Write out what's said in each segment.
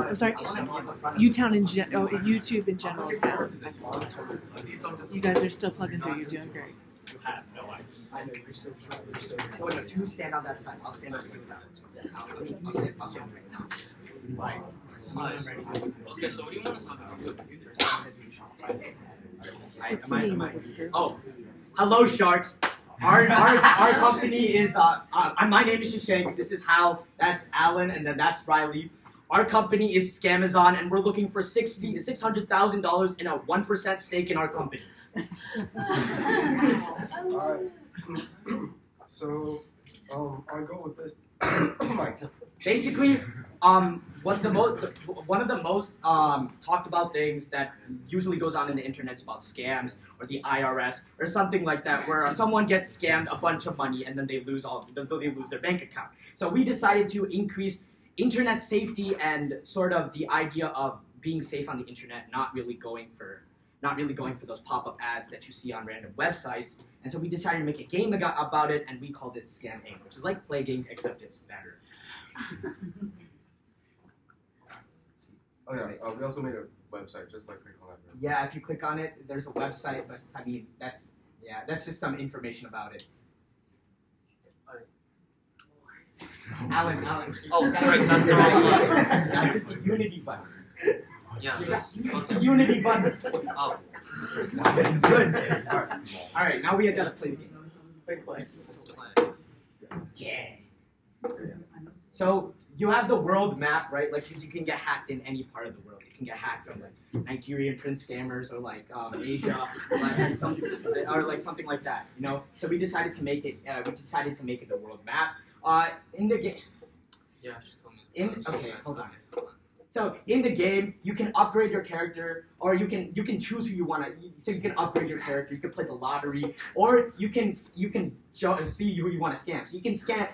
I'm sorry. YouTube in general is down. You guys are still plugging through. You're doing great. Oh, no, two stand on that side. I'll stand over here. I'll stand right now. Okay, so what do you want to talk What's the name of this group? Oh, hello, sharks. Our company is my name is Shashank. This is Hal. That's Alan, and then that's Riley. Our company is Scamazon, and we're looking for $600,000 in a 1% stake in our company. Alright. So, I'll go with this. Oh my God. Basically, one of the most talked about things that usually goes on in the internet is about scams or the IRS or something like that, where someone gets scammed a bunch of money and then they lose their bank account. So we decided to increase internet safety and sort of the idea of being safe on the internet, not really going for those pop-up ads that you see on random websites. And so we decided to make a game about it, and we called it Scam Aim, which is like Plaguing, except it's better. Oh yeah, we also made a website, just like click on that. Right? Yeah, if you click on it, there's a website, but I mean, that's just some information about it. Alan. Oh, correct, that's the wrong one. That's the Unity button. Yeah. The Unity button. Oh. Good. All right, now we have got to play the game. Play. Yeah. So you have the world map, right? Like, because you can get hacked in any part of the world. You can get hacked from like Nigerian prince scammers or like Asia, or like something like that. You know. So we decided to make it. The world map. In the game. Yeah, she told me. Okay, hold on. So in the game, you can upgrade your character, or you can choose who you want to. So you can upgrade your character. You can play the lottery, or you can see who you want to scam. So you can scam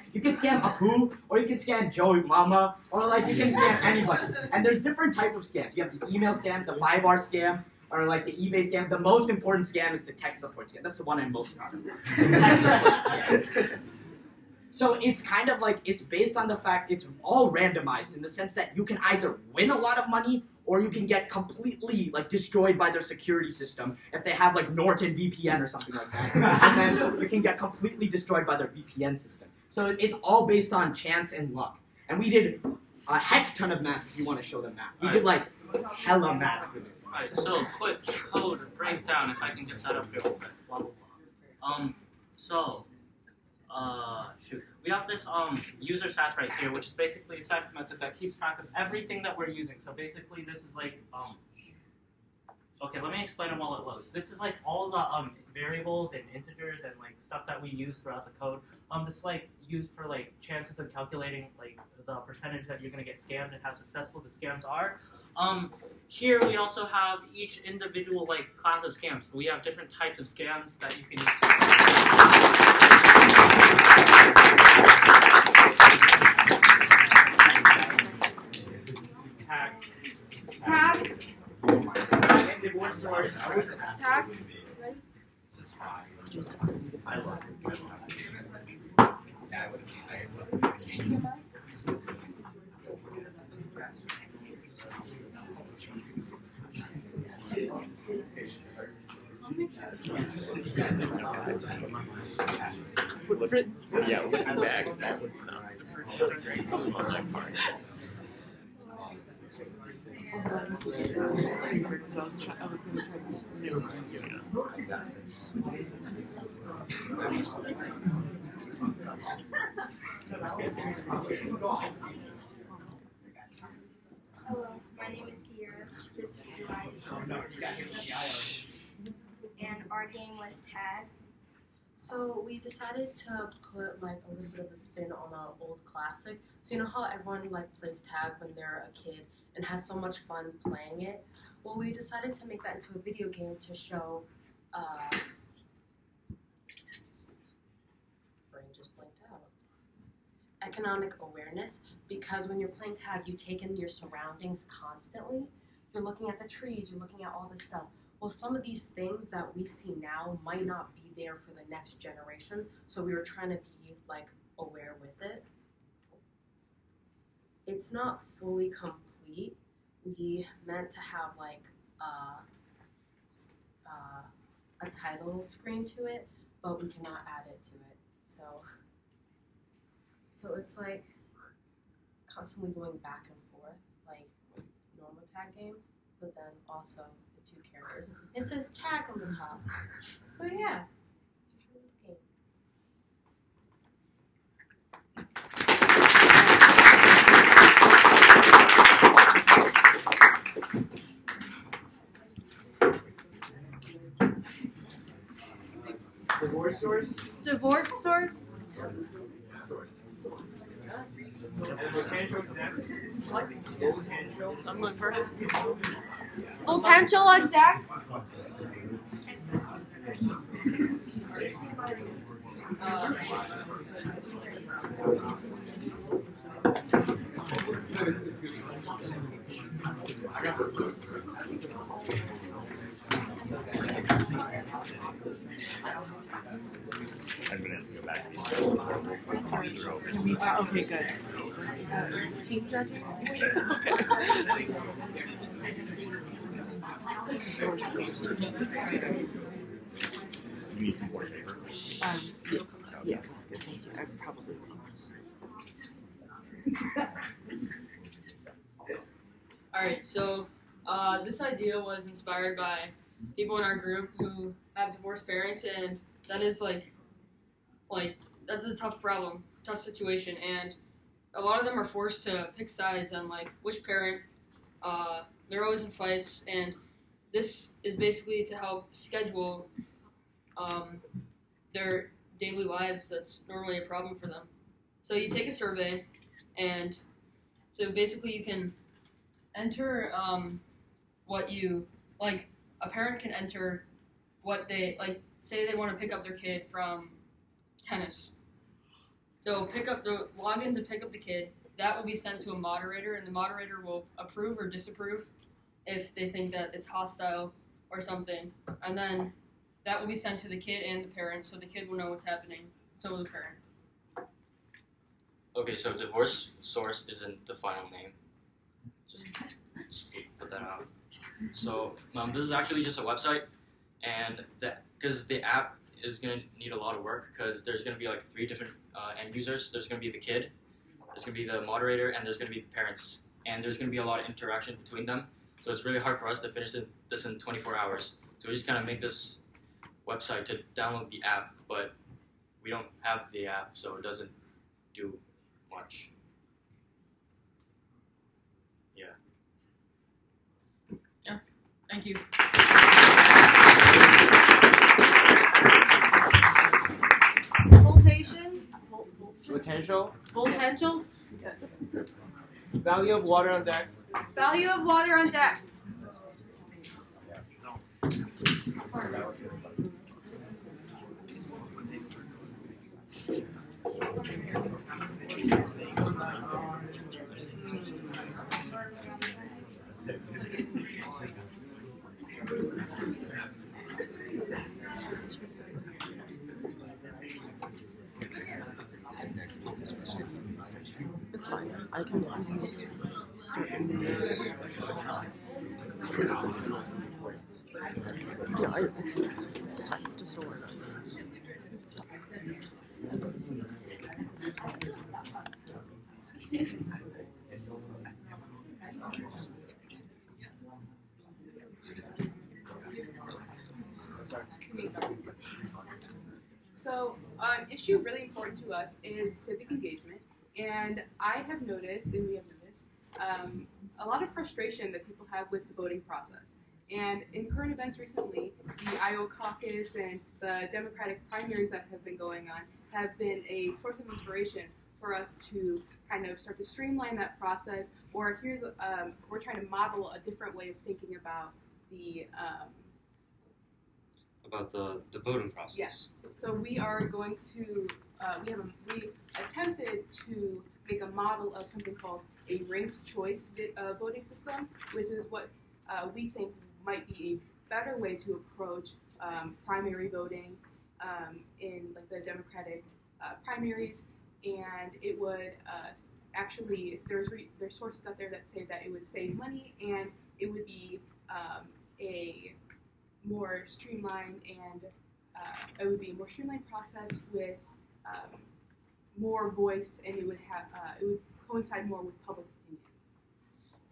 Apu, or you can scam Joey Mama, or like you can scam anybody. And there's different type of scams. You have the email scam, the 5R scam, or like the eBay scam. The most important scam is the tech support scam. That's the one I'm most proud of. The tech support scam. So it's kind of like, it's based on the fact it's all randomized in the sense that you can either win a lot of money or you can get completely like destroyed by their security system if they have like Norton VPN or something like that. And then you can get completely destroyed by their VPN system. So it's all based on chance and luck. And we did a heck ton of math if you want to show them math. We did like hella math for this. Alright, so quick code breakdown if I can get that up here. Shoot. We have this user stats right here, which is basically a stat method that keeps track of everything that we're using. So basically this is like, okay, let me explain it while it loads. This is like all the variables and integers and like stuff that we use throughout the code. This is like used for like chances of calculating like the percentage that you're gonna get scammed and how successful the scams are. Here we also have each individual like class of scams. So we have different types of scams that you can use. Tag. And the word source. Tag. Yeah, looking back, that was not great on my part. Hello, my name is Sierra. This is and our game was Tag. So we decided to put like a little bit of a spin on an old classic. So you know how everyone like plays tag when they're a kid and has so much fun playing it? Well, we decided to make that into a video game to show brain just blinked out. Economic awareness, because when you're playing tag, you take in your surroundings constantly. You're looking at the trees, you're looking at all this stuff. well, some of these things that we see now might not be there for the next generation. So we were trying to be like aware with it. It's not fully complete. We meant to have like a title screen to it, but we cannot add it to it. So it's like constantly going back and forth, like normal tag game, but then also the two characters. It says tag on the top. So yeah, it's a really good game. Divorce source? Divorce source? I'm going first. Potential on deck? I'm gonna have to go back. Can we, okay, good. Team judges? Okay. You need some more paper. Yeah, that's good. Thank you. I probably will. Alright, so this idea was inspired by people in our group who have divorced parents, and that is like that's a tough problem, it's a tough situation, and a lot of them are forced to pick sides on like which parent. They're always in fights, and this is basically to help schedule their daily lives. That's normally a problem for them. So you take a survey, and so basically you can enter what you like. A parent can enter what they like. Say they want to pick up their kid from tennis. So log in to pick up the kid. That will be sent to a moderator, and the moderator will approve or disapprove if they think that it's hostile or something. And then that will be sent to the kid and the parent, so the kid will know what's happening. So will the parent. Okay, so divorce source isn't the final name. Just to put that out. So this is actually just a website, and because the app is going to need a lot of work, because there's going to be like 3 different end users. There's going to be the kid, there's going to be the moderator, and there's going to be the parents. And there's going to be a lot of interaction between them. So it's really hard for us to finish this in 24 hours. So we just kind of make this website to download the app, but we don't have the app, so it doesn't do much. Yeah. Yeah. Thank you. Voltation? Potential? Voltentials? Value of water on deck? Value of water on deck. It's fine. I can just start in this. Yeah, it's fine. Just don't worry about it. So, an issue really important to us is civic engagement, and I have noticed, and we have noticed, a lot of frustration that people have with the voting process. And in current events recently, the Iowa caucus and the Democratic primaries that have been going on have been a source of inspiration for us to kind of start to streamline that process, or we're trying to model a different way of thinking about the voting process. Yes. So we are going to we attempted to make a model of something called a ranked choice voting system, which is what we think might be better way to approach primary voting in like the Democratic primaries, and it would actually there's sources out there that say that it would save money and it would be a more streamlined and it would be a more streamlined process with more voice, and it would coincide more with public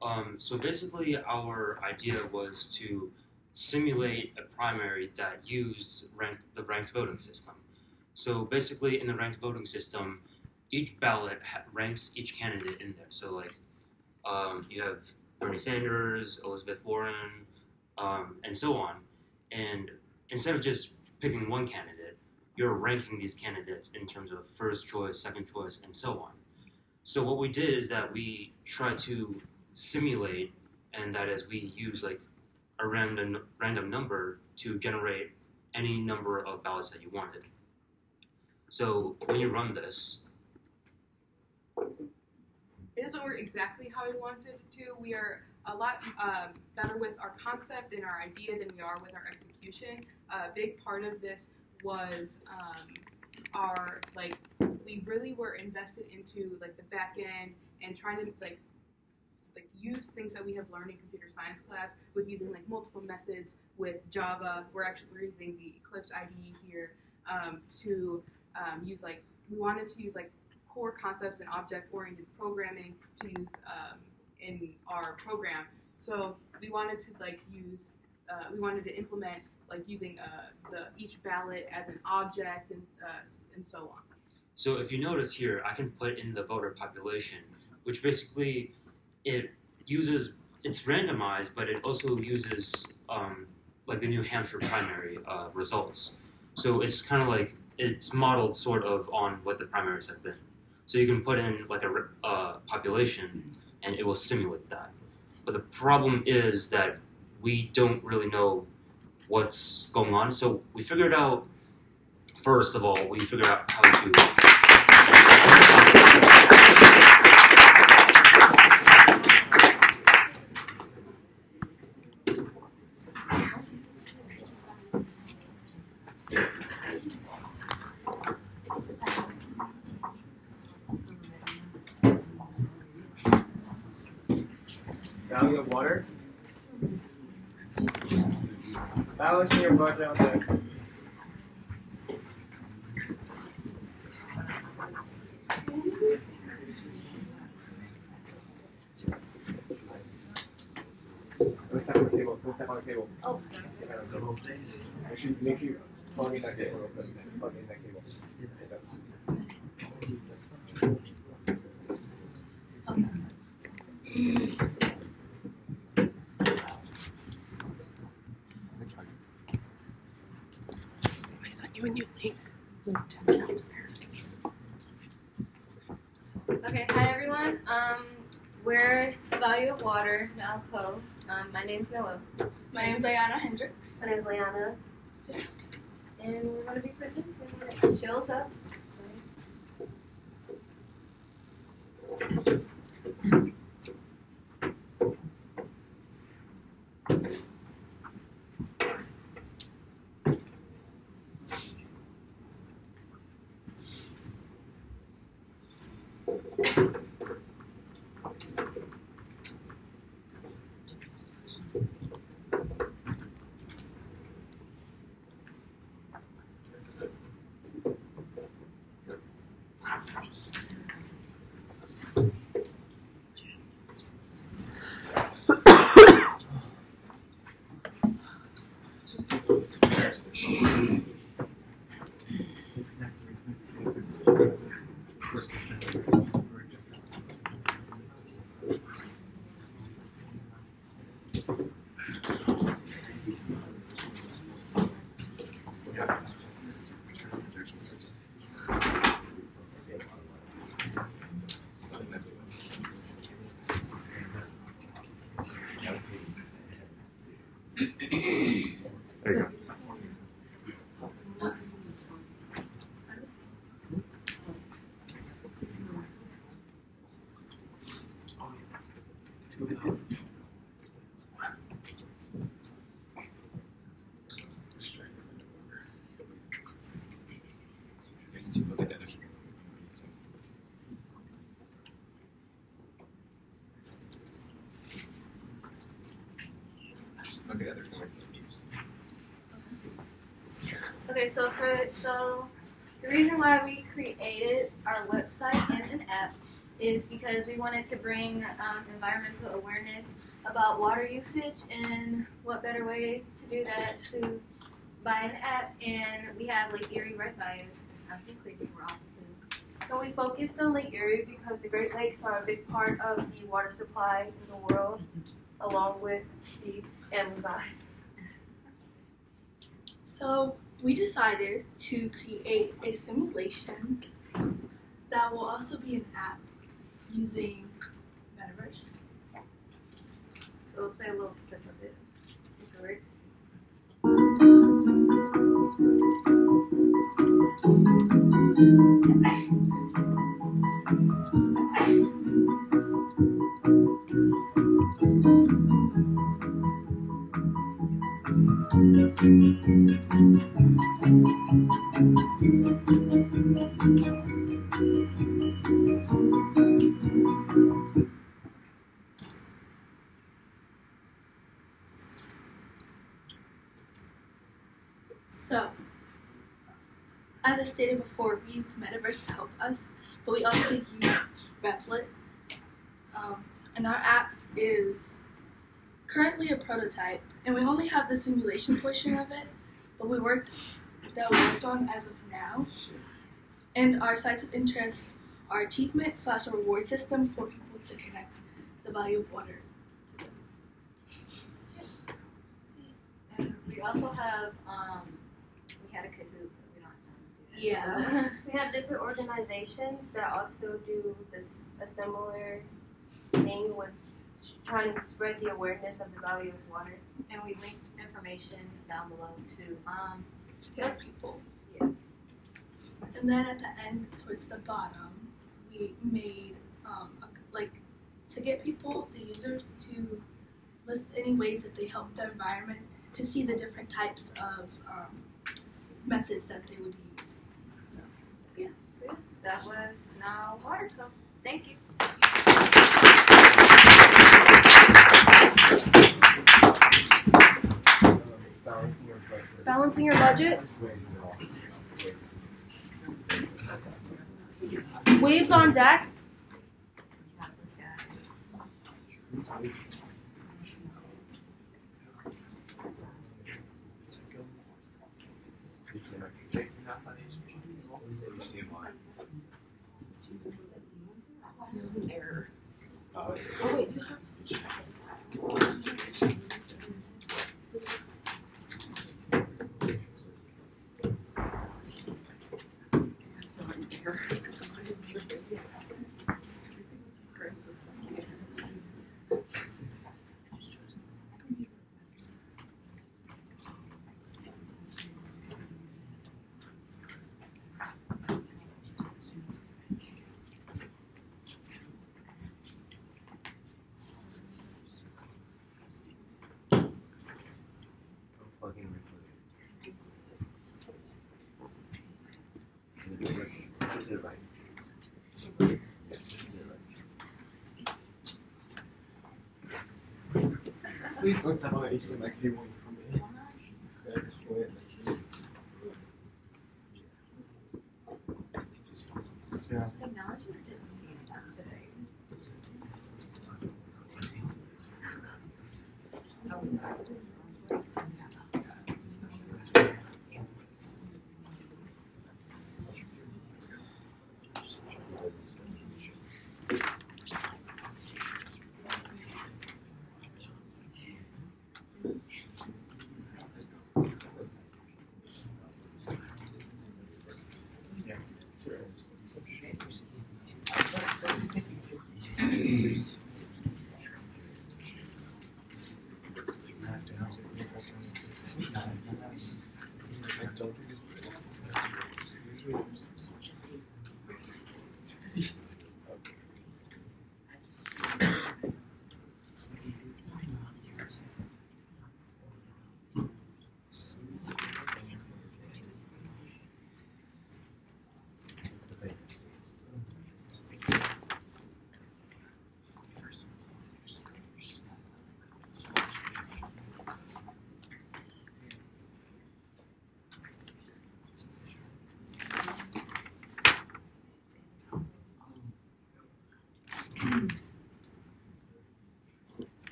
opinion. So basically, our idea was to simulate a primary that used the ranked voting system. So basically, in the ranked voting system, each ballot ranks each candidate in there. So like, you have Bernie Sanders, Elizabeth Warren, and so on. And instead of just picking one candidate, you're ranking these candidates in terms of first choice, second choice, and so on. So what we did is that we tried to simulate, and that is we use like a random number to generate any number of ballots that you wanted. So when you run this, it doesn't work exactly how we wanted it to. We are a lot better with our concept and our idea than we are with our execution. A big part of this was our we really were invested into like the back end and trying to like use things that we have learned in computer science class with using like multiple methods with Java. We're using the Eclipse IDE here to use we wanted to use core concepts and object-oriented programming to use in our program. So we wanted to we wanted to implement using each ballot as an object and so on. So if you notice here, I can put in the voter population, which basically it's randomized, but it also uses the New Hampshire primary results. So it's kind of it's modeled sort of on what the primaries have been. So you can put in a population and it will simulate that. But the problem is that we don't really know what's going on. So we figured out, first of all, how to value of water. Balancing your budget on deck. Don't step on the table. Don't step on the table. Oh. Make sure you plug in that cable real quick. Plug in that cable. I sent you a new link. Okay, hi everyone. We're Value of Water, now Co. My name's Noah. My name's Ayana Hendricks. My name's Leanna. And we're going to be presenting Shills Up. There you go. Okay, so the reason why we created our website and an app is because we wanted to bring environmental awareness about water usage, and what better way to do that to buy an app, and we have Lake Erie right by us. I think we're off. So we focused on Lake Erie because the Great Lakes are a big part of the water supply in the world, along with the Amazon. So we decided to create a simulation that will also be an app using Metaverse. So we'll play a little clip of it. If it works. So, as I stated before, we used Metaverse to help us, but we also used Replit. And our app is currently a prototype, and we only have the simulation portion of it, but we worked on as of now. And our sites of interest are achievement/reward system for people to connect the value of water to them. And we also have we had a Kahoot, but we don't have time to do that. Yeah. We have different organizations that also do a similar thing with trying to spread the awareness of the value of water. And we link information down below to help people. Yeah. And then at the end, towards the bottom, we made to get people, the users, to list any ways that they help the environment, to see the different types of methods that they would use. So, yeah. So yeah, that was Now Water Co. Thank you. Balancing your budget. Waves on deck. Error. Oh, wait. That's not an error. Please don't step on the HDMI cable for me. Yeah. Technology or just yesterday?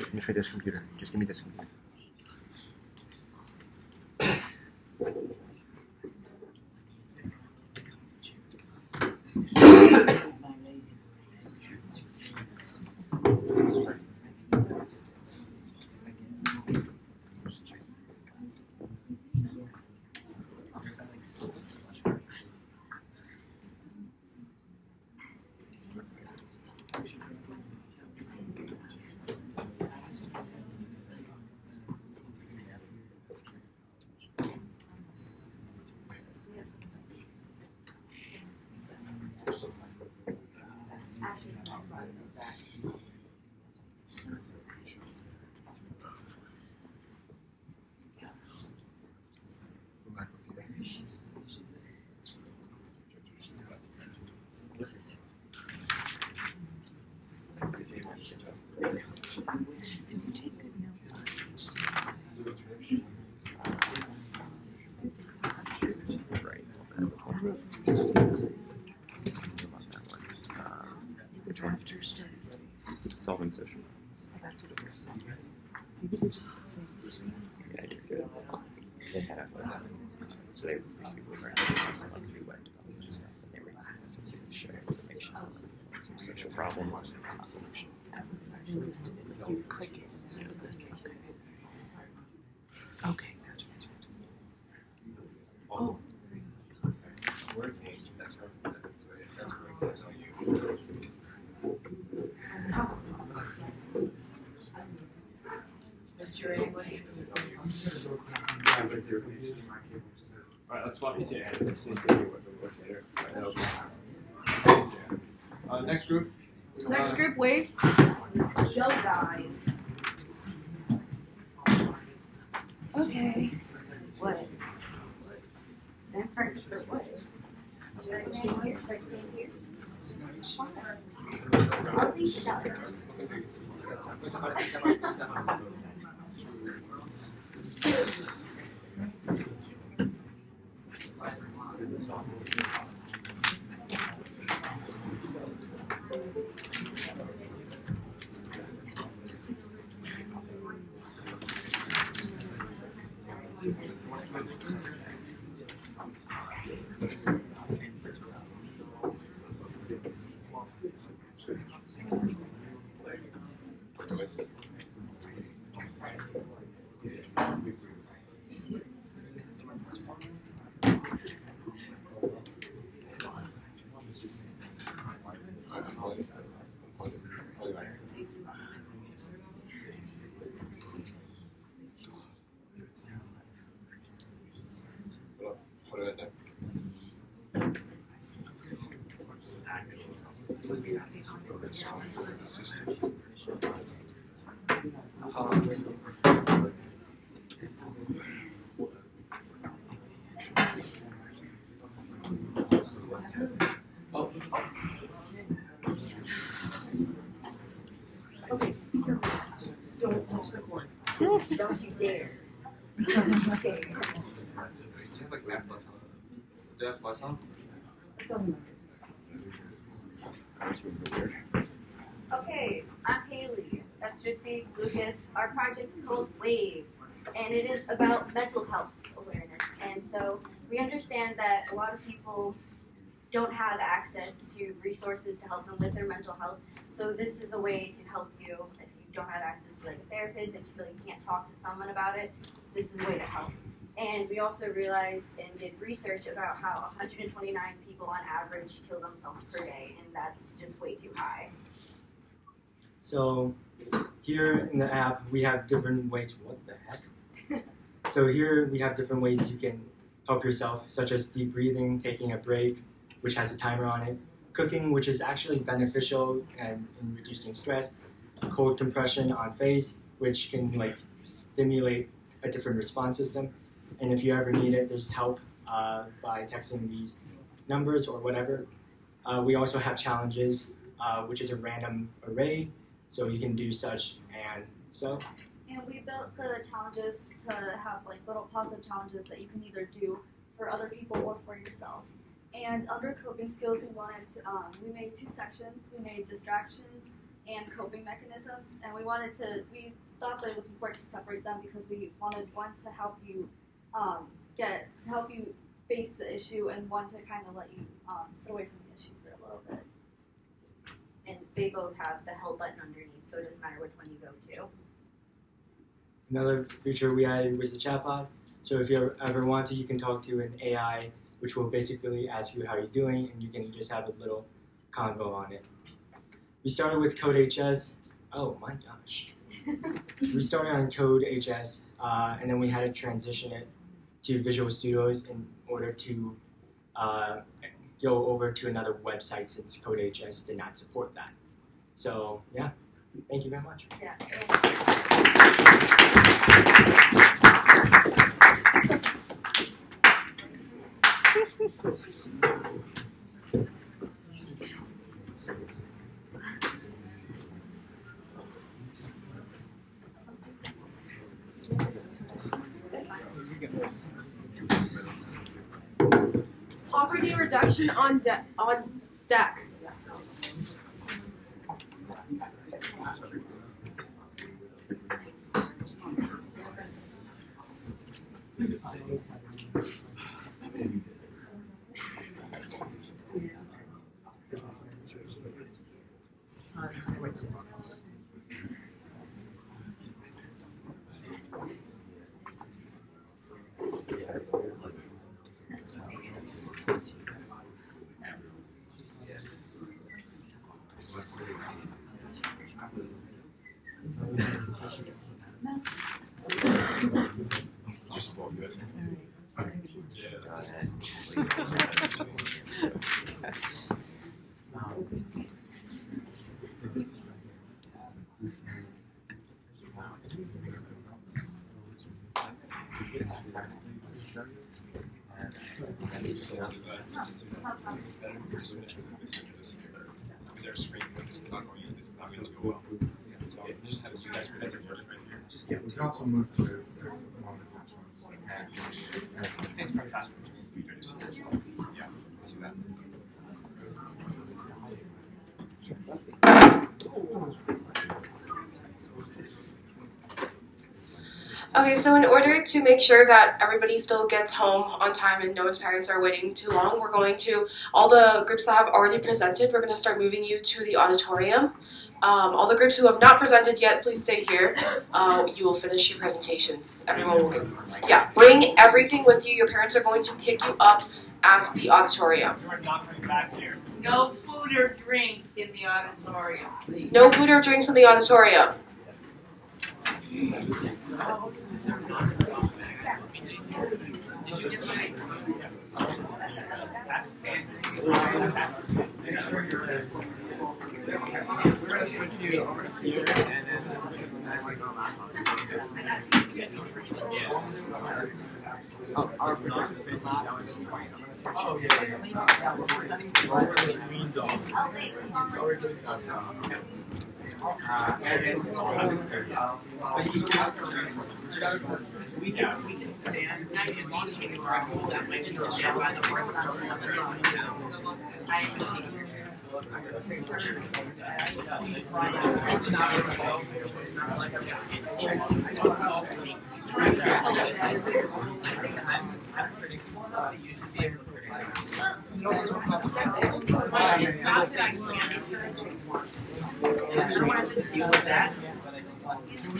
Let me try this computer. Just give me this computer. Did you take good notes on Which one? Solving social. That's what it was. Maybe they just say, Yeah, you're good. They had us. So they basically were some like new web development stuff, and they were using sharing information on some social problems and some solutions. They listed it like you click it and it would list it. Okay, gotcha. Oh. Mr. English. Alright, let's swap these in. Let's see what we look later. Next group. Next group, waves. Yo, guys. Okay. What? Stand first for what? Should I stand here? Should I stand here? I'll be shut. Okay, don't touch the cord. Don't you dare. Don't you dare. Do you have like math lesson? Do you have lesson? Okay, I'm Haley. That's Jesse, Lucas. Our project is called Waves, and it is about mental health awareness. And so we understand that a lot of people don't have access to resources to help them with their mental health. So this is a way to help you if you don't have access to like a therapist, if you feel like you can't talk to someone about it, this is a way to help. And we also realized and did research about how 129 people on average kill themselves per day, and that's just way too high. So here in the app, we have different ways. What the heck? So here we have different ways you can help yourself, such as deep breathing, taking a break, which has a timer on it, cooking, which is actually beneficial and in reducing stress, cold compression on face, which can like stimulate a different response system, and if you ever need it, there's help by texting these numbers or whatever. We also have challenges, which is a random array, so you can do such and so. And we built the challenges to have like little positive challenges that you can either do for other people or for yourself. And under coping skills, we made 2 sections. We made distractions and coping mechanisms, and we thought that it was important to separate them because we wanted one to help you face the issue, and one to kind of let you sit away from the issue for a little bit. And they both have the help button underneath, so it doesn't matter which one you go to. Another feature we added was the chatbot. So if you ever want to, you can talk to an AI, which will basically ask you how you're doing, and you can just have a little convo on it. We started with Code.hs. Oh my gosh. We started on Code.hs, and then we had to transition it to Visual Studios in order to go over to another website since Code.hs did not support that. So yeah, thank you very much. Yeah. Poverty reduction on deck. Their screen is not going to go well. So just have you guys present your project right here. Just We can also move to Thanks for task force. Yeah, let's do that. Okay, so in order to make sure that everybody still gets home on time and no one's parents are waiting too long, we're going to, all the groups that have already presented, we're going to start moving you to the auditorium. All the groups who have not presented yet, please stay here. You will finish your presentations. Everyone will get, bring everything with you. Your parents are going to pick you up at the auditorium. You are not coming back here. No food or drink in the auditorium, please. No food or drinks in the auditorium. We're going to switch you over here and then we can stand. That might be the share by the work. I am a teacher.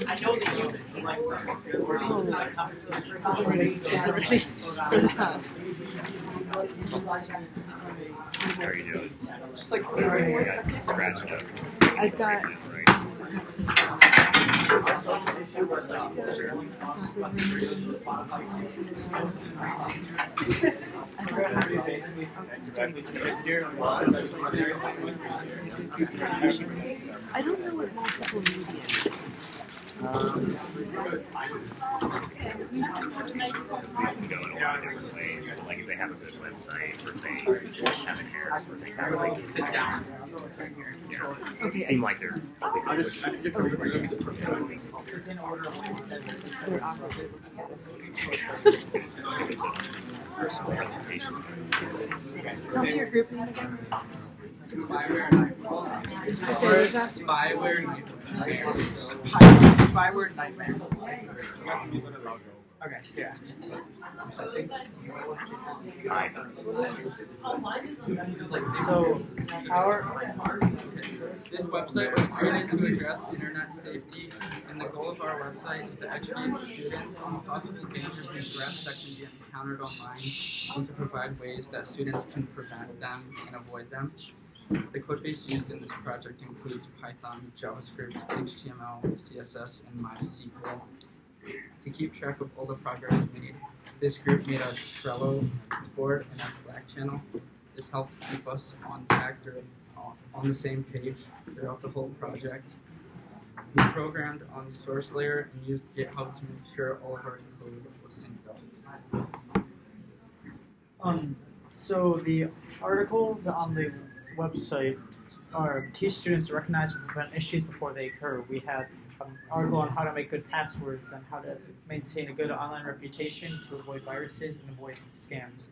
I know that you How are you doing? Just like I got scratched up. I've got I don't know what multiple media is. These can go in a lot of different ways. But like if they have a good website, or if they have a character, or they kind of like sit down. Okay. Seem like they're. Tell me your group name again. Spyware Nightmare. Okay, yeah. So, this website was created to address internet safety, and the goal of our website is to educate students on possible dangers and threats that can be encountered online, and to provide ways that students can prevent them and avoid them. The code base used in this project includes Python, JavaScript, HTML, CSS, and MySQL. To keep track of all the progress made, this group made a Trello board and a Slack channel. This helped keep us on track on the same page throughout the whole project. We programmed on source layer and used GitHub to make sure all of our code was synced up. So the articles on the website teach students to recognize and prevent issues before they occur. We have an article on how to make good passwords and how to maintain a good online reputation to avoid viruses and avoid scams.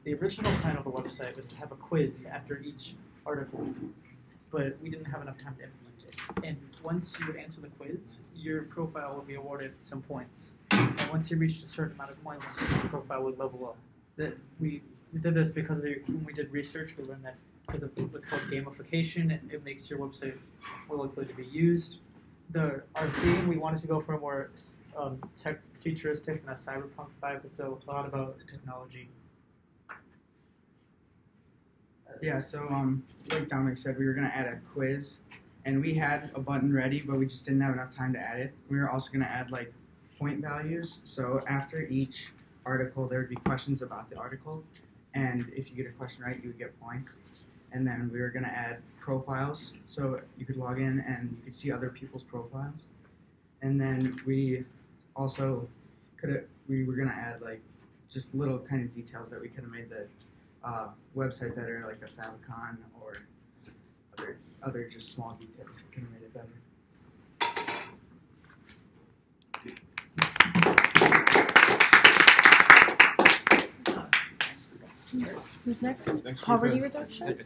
The original plan of the website was to have a quiz after each article, but we didn't have enough time to implement it. And once you would answer the quiz, your profile would be awarded some points. And once you reached a certain amount of points, your profile would level up. We did this because when we did research, we learned that because of what's called gamification, it makes your website more likely to be used. Our theme, we wanted to go for a more tech futuristic and a cyberpunk vibe, so a lot about technology. Yeah, so like Dominic said, we were going to add a quiz, and we had a button ready, but we just didn't have enough time to add it. We were also going to add like point values, so after each article there would be questions about the article, and if you get a question right, you would get points. And then we were going to add profiles, so you could log in and you could see other people's profiles. And then we also we were going to add like just little kind of details that we could have made the website better, like a favicon or other just small details that could have made it better. Who's next? Poverty reduction?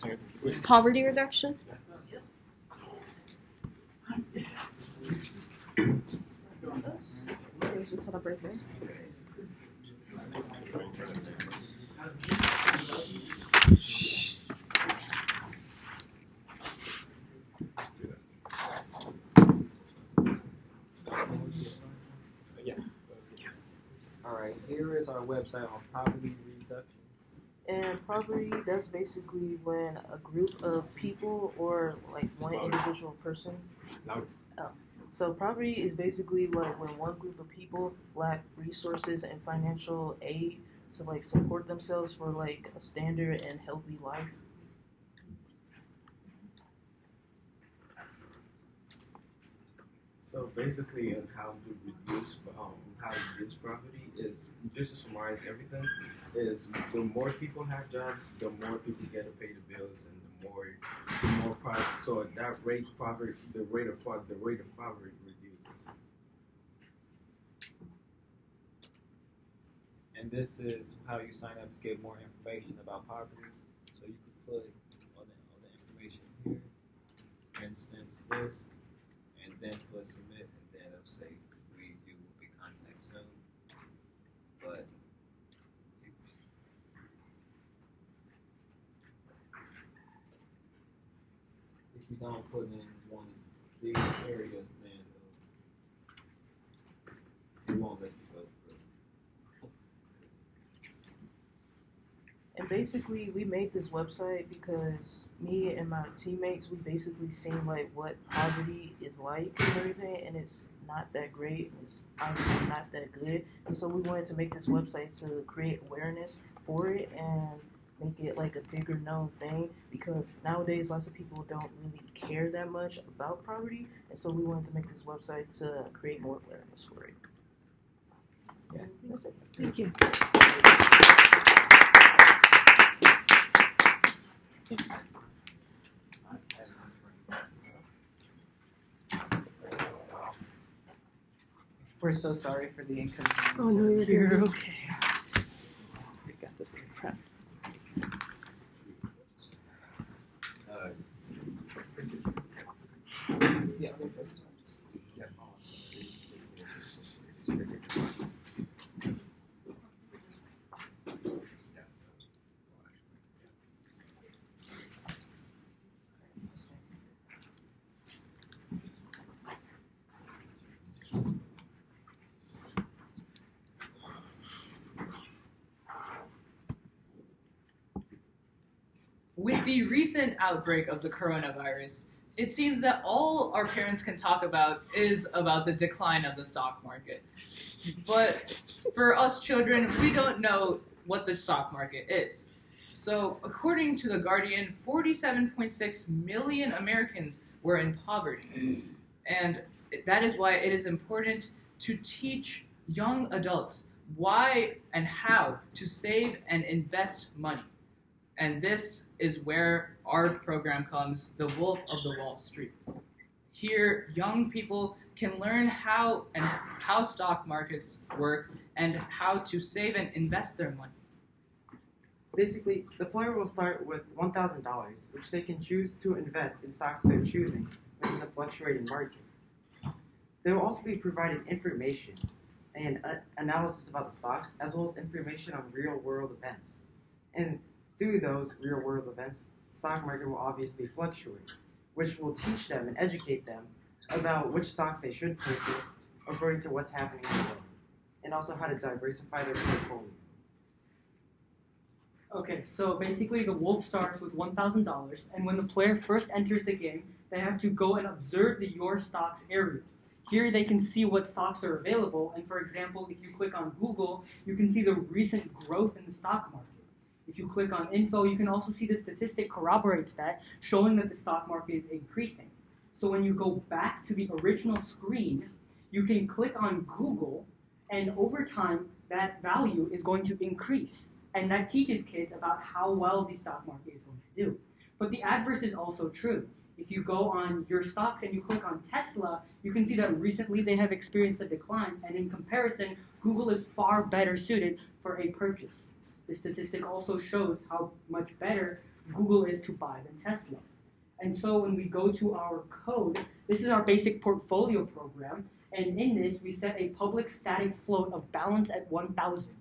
Poverty reduction? Alright, here is our website on poverty reduction. And poverty, that's basically when a group of people or like one individual person. So poverty is basically like when one group of people lack resources and financial aid to like support themselves for like a standard and healthy life. So basically, on how to reduce poverty is, just to summarize everything, is the more people have jobs, the more people get to pay the bills, and the more poverty. So that the rate of poverty reduces. And this is how you sign up to get more information about poverty. So you can put all the information here. For instance, this. And then put submit, and then it'll say you will be contacted soon. But if you don't put in one of these areas, then it won't let you go And basically, we made this website because me and my teammates, we basically seen like what poverty is like and everything, and it's not that great. It's obviously not that good. And so we wanted to make this website to create awareness for it and make it like a bigger known thing, because nowadays lots of people don't really care that much about poverty, and so we wanted to make this website to create more awareness for it. Yeah, that's it. Thank you. We're so sorry for the inconvenience. Oh no, over you're here. okay. We got this prepped. Yeah. With the recent outbreak of the coronavirus, it seems that all our parents can talk about is about the decline of the stock market. But for us children, we don't know what the stock market is. So according to The Guardian, 47.6 million Americans were in poverty. And that is why it is important to teach young adults why and how to save and invest money. And this is where our program comes, The Wolf of the Wall Street. Here, young people can learn how stock markets work and how to save and invest their money. Basically, the player will start with $1,000, which they can choose to invest in stocks they're choosing within the fluctuating market. They will also be provided information and analysis about the stocks, as well as information on real-world events. And through those real-world events, the stock market will obviously fluctuate, which will teach them and educate them about which stocks they should purchase according to what's happening in the world, and also how to diversify their portfolio. Okay, so basically the wolf starts with $1,000, and when the player first enters the game, they have to go and observe the Your Stocks area. Here they can see what stocks are available, and for example, if you click on Google, you can see the recent growth in the stock market. If you click on info, you can also see the statistic corroborates that, showing that the stock market is increasing. So when you go back to the original screen, you can click on Google, and over time, that value is going to increase. And that teaches kids about how well the stock market is going to do. But the adverse is also true. If you go on Your Stocks and you click on Tesla, you can see that recently they have experienced a decline, and in comparison, Google is far better suited for a purchase. The statistic also shows how much better Google is to buy than Tesla. And so when we go to our code, this is our basic portfolio program, and in this we set a public static float of balance at 1,000.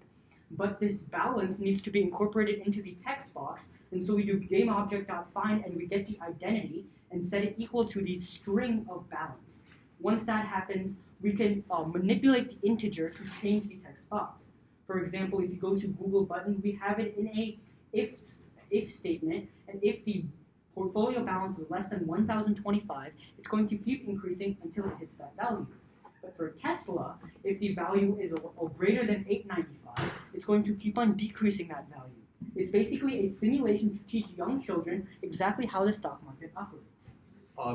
But this balance needs to be incorporated into the text box, and so we do gameObject.find and we get the identity and set it equal to the string of balance. Once that happens, we can manipulate the integer to change the text box. For example, if you go to Google button, we have it in a if statement, and if the portfolio balance is less than 1,025, it's going to keep increasing until it hits that value. But for Tesla, if the value is greater than 895, it's going to keep on decreasing that value. It's basically a simulation to teach young children exactly how the stock market operates.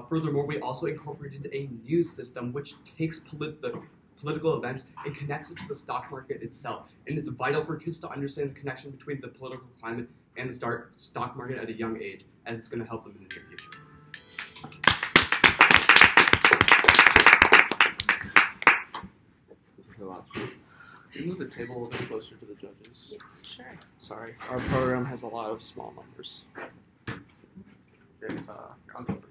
Furthermore, we also incorporated a news system which takes the political events and connects it to the stock market itself. And it's vital for kids to understand the connection between the political climate and the stock market at a young age, as it's going to help them in the near future. Can you move the table a little bit closer to the judges? Yeah, sure. Sorry, our program has a lot of small numbers. Okay, on over.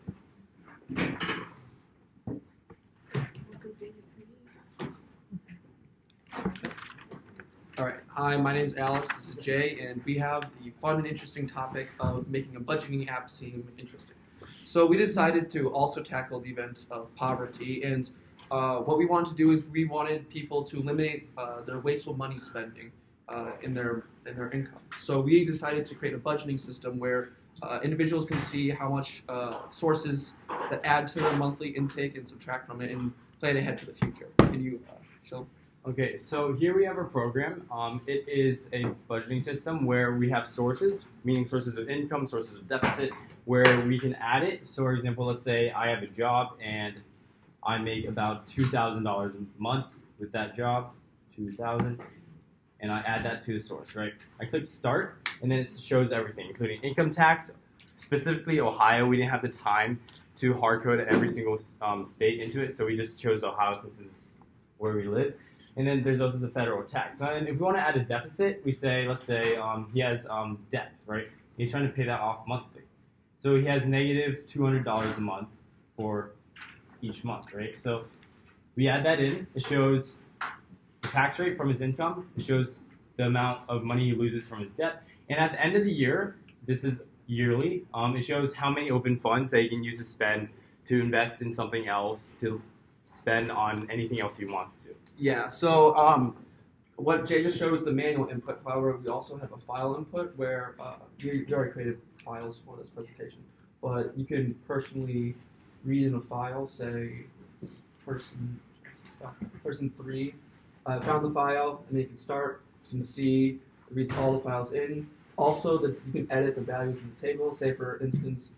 All right. Hi, my name's Alex. This is Jay, and we have the fun and interesting topic of making a budgeting app seem interesting. So we decided to also tackle the event of poverty, and what we wanted to do is we wanted people to eliminate their wasteful money spending in their income. So we decided to create a budgeting system where individuals can see how much sources that add to their monthly intake and subtract from it and plan ahead for the future. Can you show? Okay, so here we have our program. It is a budgeting system where we have sources, meaning sources of income, sources of deficit, where we can add it. So, for example, let's say I have a job and I make about $2,000 a month with that job, $2,000, and I add that to the source, right? I click Start, and then it shows everything, including income tax. Specifically, Ohio, we didn't have the time to hard-code every single state into it, so we just chose Ohio since it's where we live. And then there's also the federal tax. Now, if we want to add a deficit, we say, let's say he has debt, right? He's trying to pay that off monthly. So he has negative $200 a month for each month, right? So we add that in. It shows the tax rate from his income. It shows the amount of money he loses from his debt. And at the end of the year, this is yearly, it shows how many open funds that he can use to spend to invest in something else, to spend on anything else he wants to. Yeah, so what Jay just showed was the manual input. However, we also have a file input where you already created files for this presentation, but you can personally read in a file, say person 3 found the file, and they can start. You can see it reads all the files in. Also, you can edit the values in the table. Say, for instance,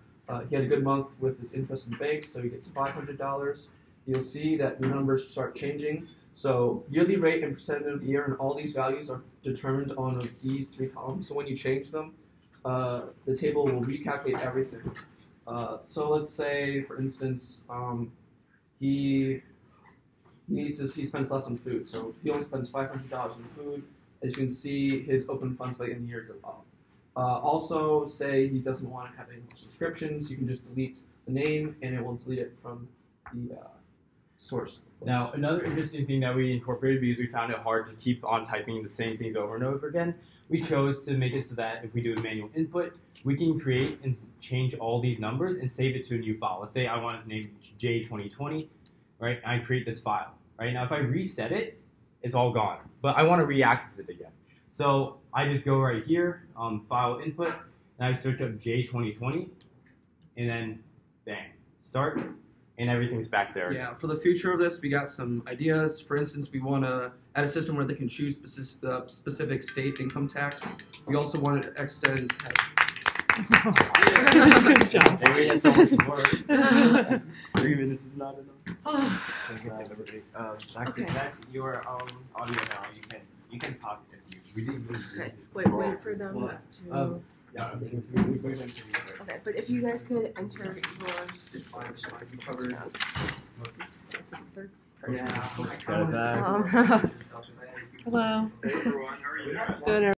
he had a good month with his interest in bank, so he gets $500. You'll see that the numbers start changing. So yearly rate and percent of the year, and all these values are determined on these 3 columns. So when you change them, the table will recalculate everything. So let's say, for instance, he spends less on food. So he only spends $500 on food. As you can see, his open funds by the end of the year go up. Also, say he doesn't want to have any more subscriptions, you can just delete the name, and it will delete it from the source. Now, another interesting thing that we incorporated, because we found it hard to keep on typing the same things over and over again, we chose to make it so that if we do a manual input, we can create and change all these numbers and save it to a new file. Let's say I want to name J2020, right? And I create this file, right? Now, if I reset it, it's all gone, but I want to re-access it again. So I just go right here, file input, and I search up J2020, and then bang, start, and everything's back there. Yeah, for the future of this, we got some ideas. For instance, we want to add a system where they can choose the specific state income tax. We also want to extend. Good job. Maybe that's so much more. 3 minutes is not enough. Dr. Zach, your audio now. You can talk if you. We didn't lose Okay. Wait for them to. Yeah. Okay, but if you guys could enter your. It's fine. You covered. Yeah. Hello. Good.